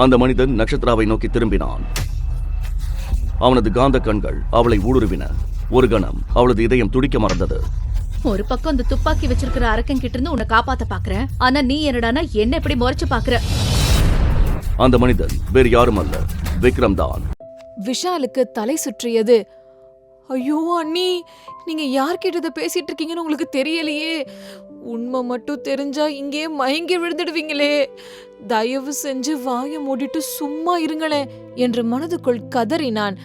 அந்த மனிதன் நட்சத்திராவை நோக்கி திரும்பினான். அவனது காந்த கண்கள் அவளை ஊடுருவின. ஒரு கணம் அவளது இதயம் துடிக்க மறந்தது. ஒரு பக்கம் அந்த துப்பாக்கி வச்சிருக்கிற அரக்கன் கிட்ட இருந்து உன்னை காப்பாத்த பாக்குறேன். ஆனா நீ என்னடானா என்ன எப்படி முறைச்சு பாக்குற? அந்த மனிதன் வேறு யாரும் அல்ல, விக்ரம் தான். விஷாலுக்கு தலை சுற்றியது. ஐயோ அண்ணி, நீங்க யார்கிட்ட பேசிட்டு இருக்கீங்கன்னு உங்களுக்கு தெரியலையே. உண்மை மட்டும் தெரிஞ்சா இங்கே மயங்கி விழுந்துடுவீங்களே. தயவு செஞ்சு வாயை மூடிட்டு சும்மா இருங்களேன் என்று மனதுக்குள் கதறினான்.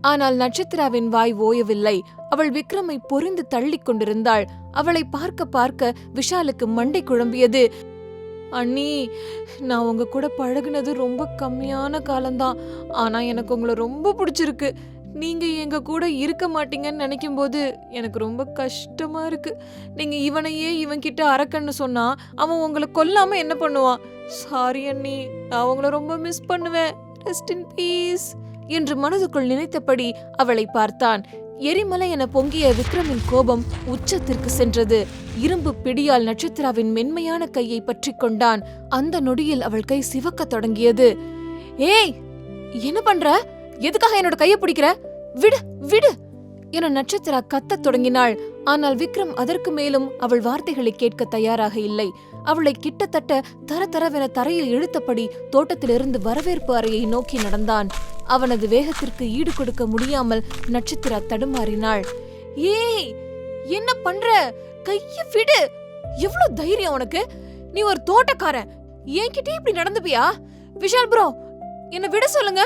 ஆனால் நட்சத்திராவின் வாய் ஓயவில்லை. அவள் விக்ரமை பொறிந்து தள்ளி கொண்டிருந்தாள். அவளை பார்க்க பார்க்க விஷாலுக்கு மண்டை குழம்பியது. அண்ணி, நான் உங்க கூட பழகுனது ரொம்ப கம்மியான காலம்தான். ஆனா எனக்கு உங்களை ரொம்ப பிடிச்சிருக்கு. நீங்க எங்க கூட இருக்க மாட்டீங்கன்னு நினைக்கும் போது எனக்கு ரொம்ப கஷ்டமா இருக்கு. நீங்க இவனையே இவன்கிட்ட அரக்கன்னு சொன்னா அவன் உங்களை கொல்லாம என்ன பண்ணுவான்? சாரி அண்ணி, நான் உங்களை ரொம்ப மிஸ் பண்ணுவேன். ரெஸ்ட் இன் பீஸ் என்று மனதுக்குள் நினைத்தபடி அவளை பார்த்தான். எரிமலை என பொங்கிய விக்ரமின் கோபம் உச்சத்திற்கு சென்றது. இரும்பு பிடியால் நட்சத்திராவின் மென்மையான கையை பற்றி கொண்டான். அந்த நொடியில் அவள் கை சிவக்க தொடங்கியது. ஏய், என்ன பண்ற? எதுக்காக என்னோட கையை பிடிக்கிற? விடு விடு என நட்சத்திரா கத்தத் தொடங்கினாள். ஆனால் விக்ரம் அதற்கு மேலும் அவள் வார்த்தைகளை கேட்க தயாராக இல்லை. அவளை கிட்டத்தட்ட தரதரவென தரையில் இழுத்தபடி தோட்டத்திலிருந்து வரவேற்பு அறையை நோக்கி நடந்தான். அவனது வேகத்திற்கு ஈடு கொடுக்க முடியாமல் நட்சத்திரா தடுமாறினாள். ஏய், என்ன பண்ற? கைய விடு! எவ்வளவு தைரியம் உனக்கு? நீ ஒரு தோட்டக்காரன், என்கிட்ட இப்படி நடந்துப்பியா? விஷால் ப்ரோ, என்ன விட சொல்லுங்க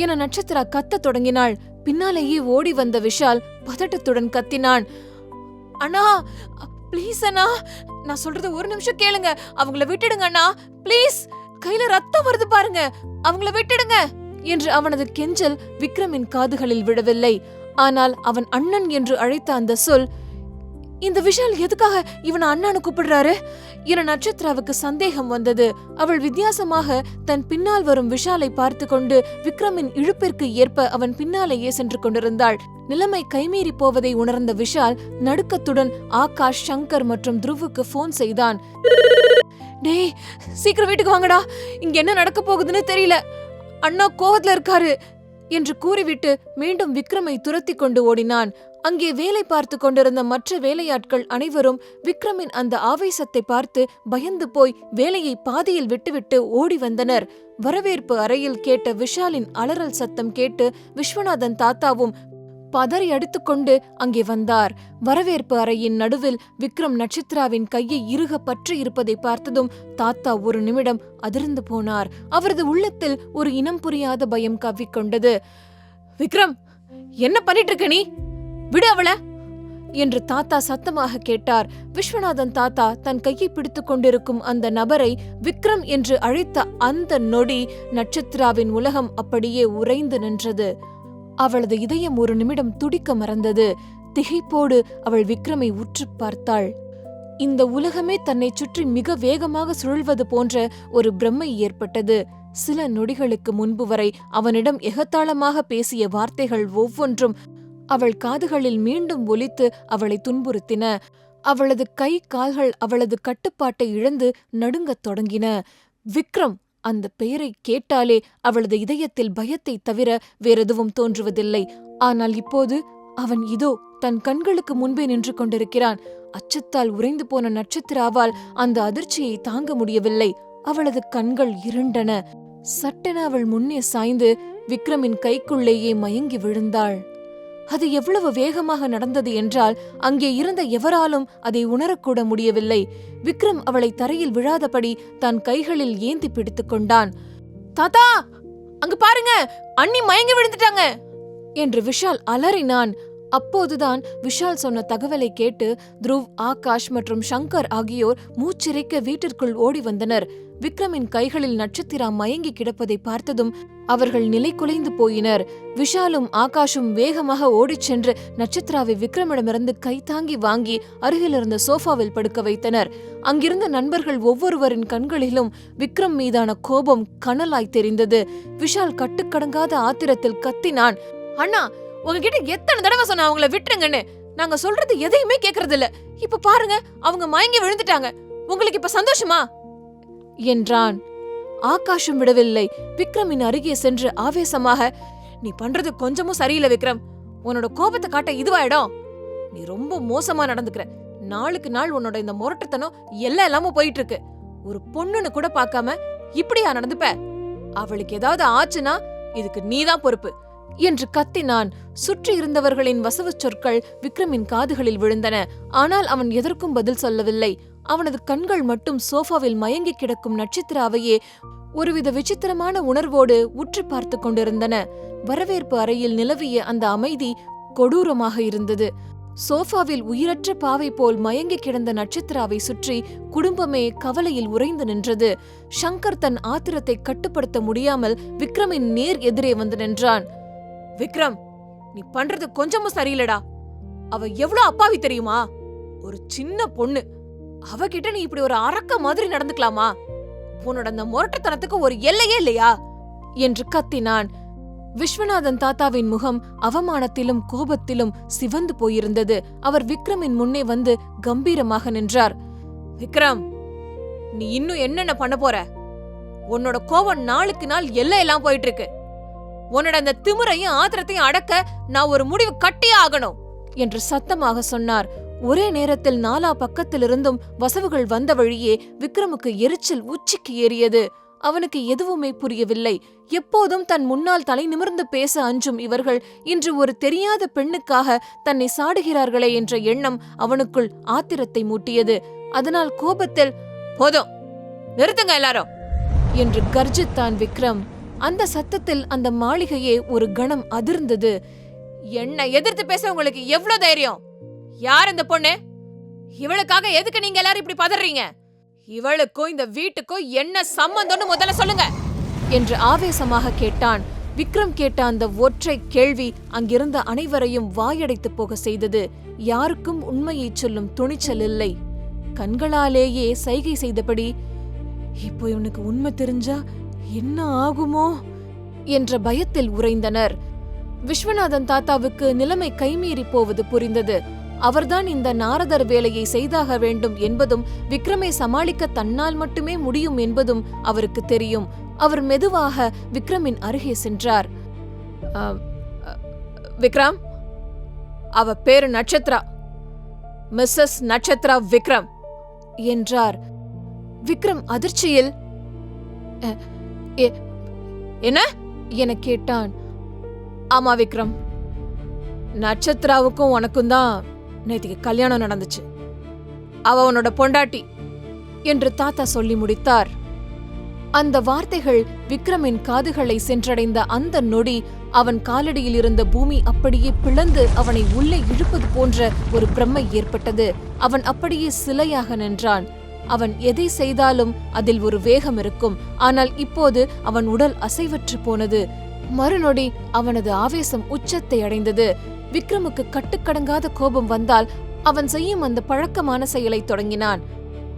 என நட்சத்திரா கத்த தொடங்கினாள். பின்னாலேயே ஓடி வந்த விஷால் பதட்டத்துடன் கத்தினான். அண்ணா, பிளீஸ் அண்ணா, நான் சொல்றது ஒரு நிமிஷம் கேளுங்க. அவங்கள விட்டுடுங்க அண்ணா, பிளீஸ். கையில ரத்தம் வருது பாருங்க, அவங்கள விட்டுடுங்க என்று அவனது கெஞ்சல் விக்ரமின் காதுகளில் விடவில்லை. ஆனால் அவன் அண்ணன் என்று அழைத்த அந்த சொல், இந்த விஷால் எதுக்காக இவனை அண்ணான்னு கூப்பிடுறாரு என நட்சத்திராவுக்கு சந்தேகம் வந்தது. அவள் வித்தியாசமாக தன் பின்னால் வரும் விஷாலை பார்த்து கொண்டு விக்ரமின் இழுப்பிற்கு ஏற்ப அவன் பின்னாலேயே சென்று கொண்டிருந்தாள். நிலைமை கைமீறி போவதை உணர்ந்த விஷால் நடுக்கத்துடன் ஆகாஷ், சங்கர் மற்றும் துருவுக்கு போன் செய்தான். டேய், சீக்கிரம் வீட்டுக்கு வாங்கடா, இங்க என்ன நடக்க போகுதுன்னு தெரியல, அண்ணா கோவத்துல இருக்காரு என்று கூறிவிட்டு மீண்டும் விக்ரமை துரத்தி கொண்டு ஓடினான். அங்கே வேலை பார்த்து கொண்டிருந்த மற்ற வேலையாட்கள் அனைவரும் விக்ரமின் அந்த ஆவேசத்தை பார்த்து பயந்து போய் வேலையை பாதியில் விட்டுவிட்டு ஓடி வந்தனர். வரவேற்பு அறையில் கேட்ட விஷாலின் அலறல் சத்தம் கேட்டு விஸ்வநாதன் தாத்தாவும் பதறி அடித்துக்கொண்டு அங்கே வந்தார். வரவேற்பு அறையின் நடுவில் விக்ரம் நட்சத்திராவின் கையை இறுக பற்றி இருப்பதை பார்த்ததும் தாத்தா ஒரு நிமிடம் அதிர்ந்து போனார். அவரது உள்ளத்தில் ஒரு இனம் புரியாத பயம் கவ்விக்கொண்டது. விக்ரம், என்ன பண்ணிட்டு இருக்க நீ? விடு அவள என்று தாத்தா சத்தமாக கேட்டார். விஸ்வநாதன் தாத்தா தன் கையை பிடித்துக் கொண்டிருக்கும் அந்த நபரை விக்ரம் என்று அழைத்த அந்த நொடி நட்சத்திராவின் உலகம் அப்படியே உறைந்து நின்றது. அவளது இதயம் ஒரு நிமிடம் துடிக்க மறந்தது. திகைப்போடு அவள் விக்ரமை உற்று பார்த்தாள். இந்த உலகமே தன்னை சுற்றி மிக வேகமாக சுழல்வது போன்ற ஒரு பிரமை ஏற்பட்டது. சில நொடிகளுக்கு முன்பு வரை அவனிடம் எகத்தாளமாக பேசிய வார்த்தைகள் ஒவ்வொன்றும் அவள் காதுகளில் மீண்டும் ஒலித்து அவளை துன்புறுத்தின. அவளது கை கால்கள் அவளது கட்டுப்பாட்டை இழந்து நடுங்கத் தொடங்கின. விக்ரம் அந்த பெயரை கேட்டாலே அவளது இதயத்தில் பயத்தை தவிர வேறெதுவும் தோன்றுவதில்லை. ஆனால் இப்போது அவன் இதோ தன் கண்களுக்கு முன்பே நின்று கொண்டிருக்கிறான். அச்சத்தால் உறைந்து போன நட்சத்திராவால் அந்த அதிர்ச்சியை தாங்க முடியவில்லை. அவளது கண்கள் இருண்டன. சட்டென அவள் முன்னே சாய்ந்து விக்ரமின் கைக்குள்ளேயே மயங்கி விழுந்தாள். அது எவ்வளவு வேகமாக நடந்தது என்றால் அங்கே இருந்த எவராலும் அதை உணரக்கூட முடியவில்லை. விக்ரம் அவளை தரையில் விழாதபடி தன் கைகளில் ஏந்தி பிடித்துக் கொண்டான். தாத்தா, அங்க பாருங்க, அண்ணி மயங்கி விழுந்துட்டாங்க என்று விஷால் அலறினான். அப்போதுதான் விஷால் சொன்ன தகவலை கேட்டு துருவ், ஆகாஷ் மற்றும் சங்கர் ஆகியோர் மூச்சிறைக்க வீட்டிற்குள் ஓடி வந்தனர். விக்ரமின் கைகளில் நட்சத்திரா மயங்கி கிடப்பதை பார்த்ததும் அவர்கள் நிலை குலைந்து போயினர். விஷாலும் ஆகாஷும் வேகமாக ஓடிச் சென்று நட்சத்திராவை விக்ரமிடமிருந்து கைதாங்கி வாங்கி அருகிலிருந்த சோஃபாவில் படுக்க வைத்தனர். அங்கிருந்த நண்பர்கள் ஒவ்வொருவரின் கண்களிலும் விக்ரம் மீதான கோபம் கனலாய் தெரிந்தது. விஷால் கட்டுக்கடங்காத ஆத்திரத்தில் கத்தினான். அண்ணா, உங்ககிட்ட எத்தனை தடவை சொன்ன அவங்கள விட்டுருங்கன்னு? நாங்க சொல்றது எதையுமே கேக்குறது இல்ல. இப்ப பாருங்க, அவங்க மயங்கி விழுந்துட்டாங்க. உங்களுக்கு இப்ப சந்தோஷமா என்றான். ஆகாஷும் விடவில்லை. விக்ரமின் அருகே சென்று ஆவேசமாக, நீ பண்றது கொஞ்சமும் சரியில்லை விக்ரம். உன்னோட கோபத்தை காட்ட இதுவா இடம்? நீ ரொம்ப மோசமா நடந்துக்கிற. நாளுக்கு நாள் உன்னோட இந்த முரட்டுத்தனம் எல்லாம் இல்லாம போயிட்டு இருக்கு. ஒரு பொண்ணுன்னு கூட பார்க்காம இப்படியா நடந்துப்ப? அவளுக்கு ஏதாவது ஆச்சுன்னா இதுக்கு நீதான் பொறுப்பு என்று கத்தினான். சுற்றி இருந்தவர்களின் வசவு சொற்கள் விக்ரமின் காதுகளில் விழுந்தன. ஆனால் அவன் எதற்கும் பதில் சொல்லவில்லை. அவனது கண்கள் மட்டும் சோஃபாவில் மயங்கி கிடக்கும் நட்சத்திராவையே ஒருவித விசித்திரமான உணர்வோடு உற்று பார்த்து கொண்டிருந்தன. வரவேற்பு அறையில் நிலவிய அந்த அமைதி கொடூரமாக இருந்தது. சோஃபாவில் உயிரற்ற பாவை போல் மயங்கி கிடந்த நட்சத்திராவை சுற்றி குடும்பமே கவலையில் உறைந்து நின்றது. சங்கர் தன் ஆத்திரத்தை கட்டுப்படுத்த முடியாமல் விக்ரமின் நேர் எதிரே வந்து நின்றான். விக்ரம், நீ பண்றது கொஞ்சமும் சரியில்லடா. அவ எவ்வளவு அப்பாவி தெரியுமா? ஒரு சின்ன பொண்ணு. அவகிட்ட நீ இப்படி ஒரு அரக்க மாதிரி நடந்துக்கலாமா? உன்னோட அந்த முரட்டுத்தனத்துக்கு ஒரு எல்லையே இல்லையா என்று கத்தினான். விஸ்வநாதன் தாத்தாவின் முகம் அவமானத்திலும் கோபத்திலும் சிவந்து போயிருந்தது. அவர் விக்ரமின் முன்னே வந்து கம்பீரமாக நின்றார். விக்ரம், நீ இன்னும் என்னென்ன பண்ண போற? உன்னோட கோபம் நாளுக்கு நாள் எல்லாம் போயிட்டு இருக்கு. உன்னோட அந்த திமிரையும் ஆத்திரத்தையும் அடக்க நான் ஒரு முடிவு கட்டியே ஆகணும் என்று சத்தமாக சொன்னார். ஒரே நேரத்தில் நாலா பக்கத்திலிருந்தும் வசவுகள் வந்த வழியே விக்ரமுக்கு எரிச்சல் உச்சிக்கு ஏறியது. அவனுக்கு எதுவுமே புரியவில்லை. எப்போதும் தன் முன்னால் தலை நிமிர்ந்து பேச அஞ்சும் இவர்கள் இன்று ஒரு தெரியாத பெண்ணுக்காக தன்னை சாடுகிறார்களே என்ற எண்ணம் அவனுக்குள் ஆத்திரத்தை மூட்டியது. அதனால் கோபத்தில், போதும், நிறுத்துங்க எல்லாரும் என்று கர்ஜித்தான் விக்ரம். அந்த சத்தத்தில் அந்த மாளிகையே ஒரு கணம் அதிர்ந்தது. என்ன எதிர்த்து பேச உங்களுக்கு எவ்வளவு தைரியம்? யார் இந்த பொண்ணு? இவளுக்காக எதுக்கு நீங்க எல்லாரும் இப்படி பதறீங்க? இவளுக்கும் இந்த வீட்டுக்கும் என்ன சம்பந்தம்னு முதல்ல சொல்லுங்க என்று ஆவேசமாக கேட்டான். விக்ரம் கேட்ட அந்த ஒற்றை கேள்வி அங்கிருந்த அனைவரையும் வாயடைத்து போக செய்தது. யாருக்கும் உண்மையை சொல்லும் துணிச்சல் இல்லை. கண்களாலேயே சைகை செய்தபடி, இப்போ இவனுக்கு உண்மை தெரிஞ்சா என்ன ஆகுமோ என்ற பயத்தில் உறைந்தனர். விஸ்வநாதன் தாத்தாவுக்கு நிலைமை கைமீறி போவது புரிந்தது. அவர்தான் இந்த நாரதர் வேலையை செய்தாக வேண்டும் என்பதும் விக்ரமை சமாளிக்க தன்னால் மட்டுமே முடியும் என்பதும் அவருக்கு தெரியும். அவர் மெதுவாக விக்ரமின் அருகே சென்றார். விக்ரம், அவ பேரு நட்சத்ரா, மிஸ்ஸஸ் நட்சத்ரா விக்ரம் என்றார். விக்ரம் அதிர்ச்சியில், என்ன என கேட்டான். ஆமா விக்ரம், நட்சத்திராவுக்கும் உனக்கும் தான் நேத்திக்கு கல்யாணம் நடந்துச்சு. அவ உன்னோட பொண்டாட்டி என்று தாத்தா சொல்லி முடித்தார். அந்த வார்த்தைகள் விக்ரமின் காதுகளை சென்றடைந்த அந்த நொடி அவன் காலடியில் இருந்த பூமி அப்படியே பிளந்து அவனை உள்ளே இழுப்பது போன்ற ஒரு பிரம்மை ஏற்பட்டது. அவன் அப்படியே சிலையாக நின்றான். அவன் எதை செய்தாலும் அதில் ஒரு வேகம் இருக்கும். ஆனால் இப்போது அவன் உடல் அசைவற்று போனது. மறுநொடி அவனது ஆவேசம் உச்சத்தை அடைந்தது. விக்ரமுக்கு கட்டுக்கடங்காத கோபம் வந்தால் அவன் செய்யும் அந்த பழக்கமான செயலை தொடங்கினான்.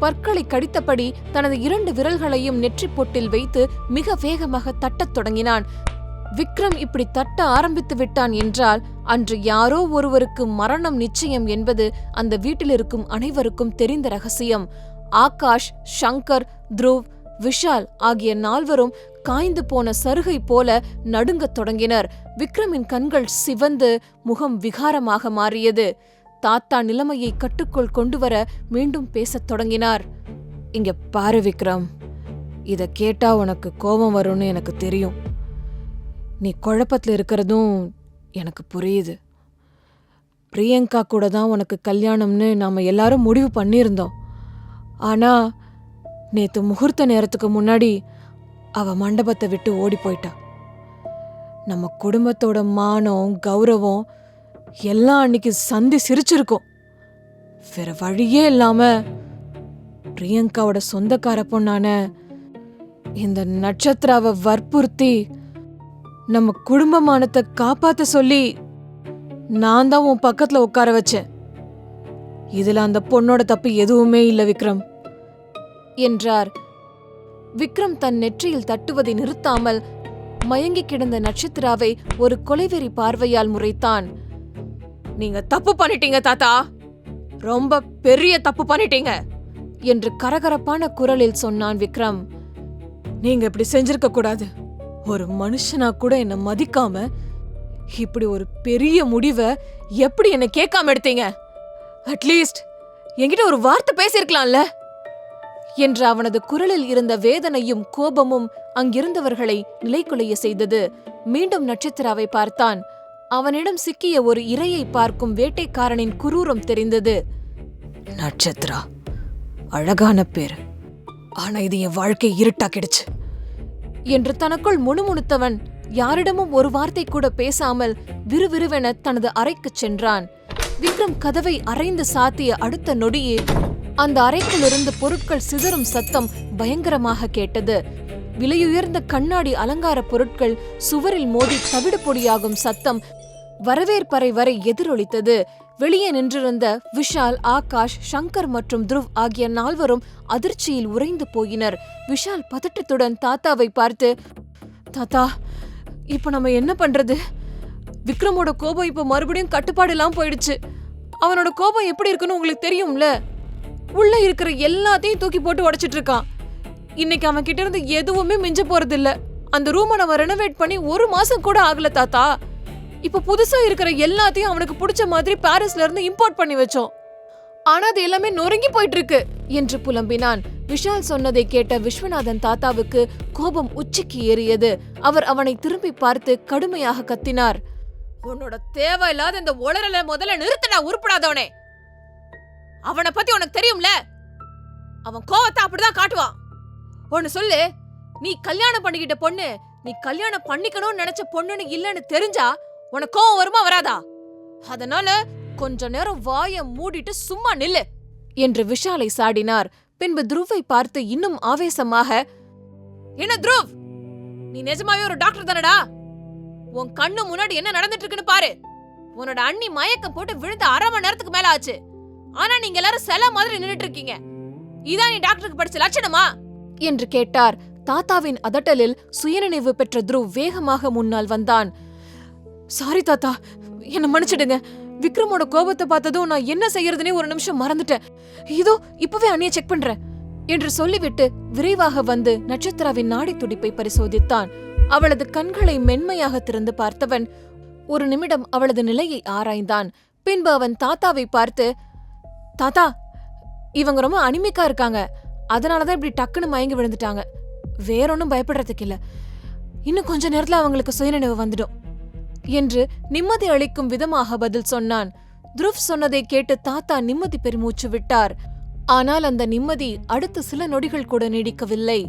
பற்களை கடித்தபடி தனது 2 விரல்களையும் நெற்றிப் பொட்டில் வைத்து மிக வேகமாக தட்டத் தொடங்கினான். விக்ரம் இப்படி தட்ட ஆரம்பித்து விட்டான் என்றால் அன்று யாரோ ஒருவருக்கு மரணம் நிச்சயம் என்பது அந்த வீட்டில் இருக்கும் அனைவருக்கும் தெரிந்த ரகசியம். ஆகாஷ், சங்கர், த்ருவ், விஷால் ஆகிய 4வரும் காய்ந்து போன சருகை போல நடுங்கத் தொடங்கினர். விக்ரமின் கண்கள் சிவந்து முகம் விகாரமாக மாறியது. தாத்தா நிலைமையை கட்டுக்குள் கொண்டுவர மீண்டும் பேசத் தொடங்கினார். இங்க பாரு விக்ரம், இத கேட்டா உனக்கு கோபம் வரும்னு எனக்கு தெரியும். நீ குழப்பத்துல இருக்கிறதும் எனக்கு புரியுது. பிரியங்கா கூட தான் உனக்கு கல்யாணம்னு நாம எல்லாரும் முடிவு பண்ணியிருந்தோம். ஆனா நேத்து முகூர்த்த நேரத்துக்கு முன்னாடி அவ மண்டபத்தை விட்டு ஓடி போயிட்டா. நம்ம குடும்பத்தோட மானம், கௌரவம் எல்லாம் அன்னைக்கு சந்தி சிரிச்சிருக்கும். வேற வழியே இல்லாம பிரியங்காவோட சொந்தக்கார பொண்ணான இந்த நட்சத்திராவை வற்புறுத்தி நம்ம குடும்பமானத்தை காப்பாத்த சொல்லி நான் தான் உன் பக்கத்துல உட்கார வச்சேன். இதுல அந்த பொண்ணோட தப்பு எதுவுமே இல்ல விக்ரம் என்றார். விக்ரம் தன் நெற்றியில் தட்டுவதை நிறுத்தாமல் மயங்கி கிடந்த நட்சத்திராவை ஒரு கொலைவெறி பார்வையால் முறைத்தான். நீங்க தப்பு பண்ணிட்டீங்க தாத்தா, ரொம்ப பெரிய தப்பு பண்ணிட்டீங்க என்று கரகரப்பான குரலில் சொன்னான் விக்ரம். நீங்க இப்படி செஞ்சிருக்க கூடாது. ஒரு மனுஷனா கூட என்ன மதிக்காம இப்படி ஒரு பெரிய முடிவை எப்படி என்ன கேட்காம எடுத்தீங்க? அட்லீஸ்ட் என்கிட்ட ஒரு வார்த்தை பேசியிருக்கலாம்ல என்ற அவனது குரலில் இருந்த வேதனையும் கோபமும் அங்கிருந்தவர்களை நிலைகுலைய செய்தது. மீண்டும் நட்சத்திராவை பார்த்தான். அவனிடம் சிக்கிய ஒரு இரையை பார்க்கும் வேட்டைக்காரனின் குரூரம் தெரிந்தது. நட்சத்திரா, அழகான பேர், ஆனா இது என் வாழ்க்கை இருட்டாக்கிடுச்சு என்று தனக்குள் முணுமுணுத்தவன் யாரிடமும் ஒரு வார்த்தை கூட பேசாமல் விறுவிறுவென தனது அறைக்குச் சென்றான். விக்ரம் கதவை அரைந்து சாத்திய அடுத்த நொடியே அந்த அறைக்குள்ளிருந்து பொருட்கள் சிதறும் சத்தம் பயங்கரமாக கேட்டது. விலையுயர்ந்த கண்ணாடி அலங்கார பொருட்கள் சுவரில் மோதி தவிடு பொடியாகும் சத்தம் வரவேற்பறை வரை எதிரொலித்தது. வெளியே நின்றிருந்த விஷால், ஆகாஷ், சங்கர் மற்றும் துருவ் ஆகிய 4வரும் அதிர்ச்சியில் உறைந்து போயினர். விஷால் பதட்டத்துடன் தாத்தாவை பார்த்து, தாத்தா, இப்ப நம்ம என்ன பண்றது? விக்ரமோட கோபம் இப்ப மறுபடியும் கட்டுப்பாடு எல்லாம் போயிடுச்சு. அவனோட கோபம் எப்படி இருக்குன்னு உங்களுக்கு தெரியும்ல. உள்ள இருக்கிற எல்லாத்தையும் தூக்கி போட்டு உடைச்சிட்டு இருக்கான். இன்னைக்கு அவன் கிட்ட இருந்து எதுவுமே மிஞ்ச போறது இல்ல. அந்த ரூமை நம்ம ரெனோவேட் பண்ணி 1 மாசம் கூட ஆகல தாத்தா. இப்ப புதுசா இருக்கிற எல்லாத்தையும் அவனுக்கு பிடிச்ச மாதிரி பாரிஸ்ல இருந்து இம்போர்ட் பண்ணி வச்சோம். ஆனா அது எல்லாமே நொறுங்கி போயிட்டு இருக்கு என்று புலம்பினான். விஷால் சொன்னதை கேட்ட விஸ்வநாதன் தாத்தாவுக்கு கோபம் உச்சிக்கு ஏறியது. அவர் அவனை திரும்பி பார்த்து கடுமையாக கத்தினார். உன்னோட தேவையில்லாத இந்த உளறல முதல்ல நிறுத்தடா, உருப்படாதவனே. அவனை பத்தி உனக்கு தெரியும்ல, அவன் கோவத்தை அப்படிதான் காட்டுவான். ஒன்னு சொல்லு, நீ கல்யாணம் பண்ணிக்கிட்ட பொண்ணு நீ கல்யாணம் பண்ணிக்கணும்னு நினைச்ச பொண்ணுன்னு இல்லன்னு தெரிஞ்சா உனக்கு கோவம் வருமா வராதா? அதனால கொஞ்ச நேரம் வாய மூடிட்டு சும்மா நில்லு என்று விஷாலை சாடினார். பின்பு துருவை பார்த்து இன்னும் ஆவேசமாக, என்ன துருவ், நீ நிஜமாவே ஒரு டாக்டர் தானடா? உன் கண்ணு முன்னாடி என்ன நடந்துட்டு இருக்குன்னு பாரு. உன்னோட அண்ணி மயக்கம் போட்டு விழுந்து 1/2 மணி நேரத்துக்கு மேல ஆச்சு. ஆனா நீங்க எல்லாரும் செல மாதிரி நின்னுட்டு இருக்கீங்க. இதான் நீ டாக்டருக்கு படிச்ச லட்சணமா என்று கேட்டார். தாத்தாவின் அதட்டலில் சுயநினைவு பெற்ற துருவ் வேகமாக முன்னால் வந்தான். சாரி தாத்தா, என்ன மன்னிச்சிடுங்க. விக்ரமோட கோபத்தை பார்த்ததும் நான் என்ன செய்யறதுனே ஒரு நிமிஷம் மறந்துட்டேன். இதோ இப்பவே அண்ணிய செக் பண்றேன் என்று சொல்லிவிட்டு விரைவாக வந்து நட்சத்திராவின் நாடி துடிப்பை பரிசோதித்தான். அவளது கண்களை மென்மையாக திறந்து பார்த்தவன் ஒரு நிமிடம் அவளது நிலையை ஆராய்ந்தான். பின்பு அவன் தாத்தாவை பார்த்து, தாத்தா, இவங்க ரொம்ப அனிமிக்கா இருக்காங்க. அதனாலதான் இப்படி டக்குன்னு மயங்கி விழுந்துட்டாங்க. வேறொன்னும் பயப்படுறதுக்கு இல்ல. இன்னும் கொஞ்ச நேரத்துல அவங்களுக்கு சுயநினைவு வந்துடும் என்று நிம்மதி அளிக்கும் விதமாக பதில் சொன்னான். துருவ் சொன்னதை கேட்டு தாத்தா நிம்மதி பெருமூச்சு விட்டார். ஆனால் அந்த நிம்மதி அடுத்த சில நொடிகள் கூட நீடிக்கவில்லை.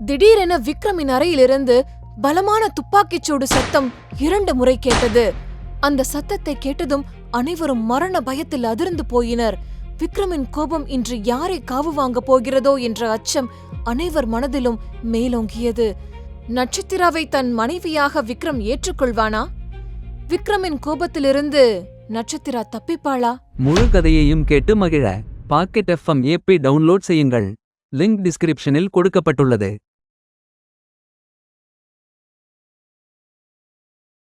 திடீரென விக்ரமின் அறையிலிருந்து பலமான துப்பாக்கிச்சூடு சத்தம் 2 முறை கேட்டது. அந்த சத்தத்தை கேட்டதும் அனைவரும் மரண பயத்தில் அதிர்ந்து போயினர். விக்ரமின் கோபம் இன்று யாரை காவு வாங்க போகிறதோ என்ற அச்சம் அனைவர் மனதிலும் மேலோங்கியது. நட்சத்திராவை தன் மனைவியாக விக்ரம் ஏற்றுக்கொள்வானா? விக்ரமின் கோபத்திலிருந்து நட்சத்திரா தப்பிப்பாளா? முழு கதையையும் கேட்டு மகிழ பாக்கெட் FM ஆப்பை டவுன்லோட் செய்யுங்கள். லிங்க் டிஸ்கிரிப்ஷனில் கொடுக்கப்பட்டுள்ளது.